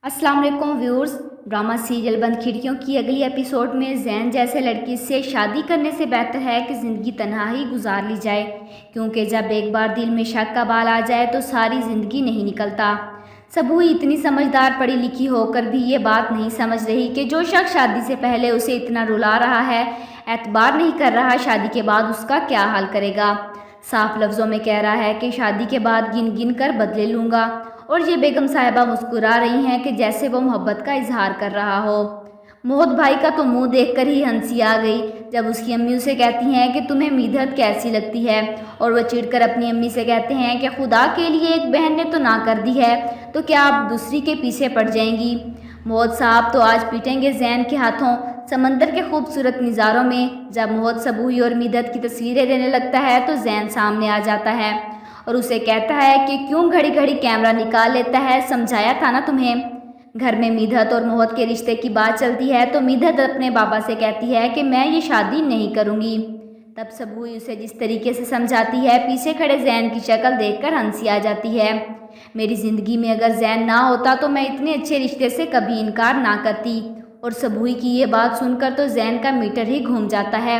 अस्सलाम वालेकुम viewers. Drama serial बंद खिड़कियों की अगली एपिसोड में जैन जैसे लड़की से शादी करने से बेहतर है कि ज़िंदगी तन्हा ही गुजार ली जाए, क्योंकि जब एक बार दिल में शक का बाल आ जाए तो सारी ज़िंदगी नहीं निकलता। सबूई इतनी समझदार पढ़ी लिखी होकर भी ये बात नहीं समझ रही कि जो शख्स शादी से पहले उसे इतना रुला रहा है, एतबार नहीं कर रहा, शादी के बाद उसका क्या हाल करेगा। साफ लफ्ज़ों में कह रहा है कि शादी के बाद गिन गिन कर बदले लूँगा, और ये बेगम साहिबा मुस्कुरा रही हैं कि जैसे वो मोहब्बत का इजहार कर रहा हो। मोहत भाई का तो मुंह देखकर ही हंसी आ गई जब उसकी अम्मी उसे कहती हैं कि तुम्हें मीधत कैसी लगती है, और वह चिढ़कर अपनी अम्मी से कहते हैं कि खुदा के लिए एक बहन ने तो ना कर दी है तो क्या आप दूसरी के पीछे पड़ जाएंगी। मोहत साहब तो आज पीटेंगे जैन के हाथों। समंदर के खूबसूरत नज़ारों में जब मोहत सबूही और मीदत की तस्वीरें लेने लगता है तो जैन सामने आ जाता है और उसे कहता है कि क्यों घड़ी घड़ी कैमरा निकाल लेता है, समझाया था ना तुम्हें। घर में मीधत और मोहत के रिश्ते की बात चलती है तो मीधत अपने बाबा से कहती है कि मैं ये शादी नहीं करूँगी। तब सबूई उसे जिस तरीके से समझाती है, पीछे खड़े जैन की शक्ल देखकर हंसी आ जाती है। मेरी ज़िंदगी में अगर जैन ना होता तो मैं इतने अच्छे रिश्ते से कभी इनकार ना करती। और सबूई की ये बात सुनकर तो जैन का मीटर ही घूम जाता है।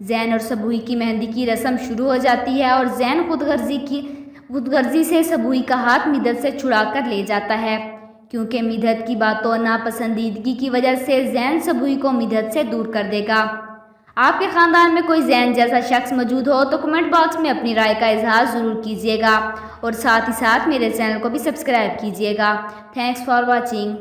जैन और सबूई की मेहंदी की रस्म शुरू हो जाती है और जैन खुदगर्जी से सबूई का हाथ मीदत से छुड़ा कर ले जाता है, क्योंकि मीदत की बातों नापसंदीदगी की वजह से जैन सबूई को मीदत से दूर कर देगा। आपके ख़ानदान में कोई जैन जैसा शख्स मौजूद हो तो कमेंट बॉक्स में अपनी राय का इजहार ज़रूर कीजिएगा, और साथ ही साथ मेरे चैनल को भी सब्सक्राइब कीजिएगा। Thanks for watching.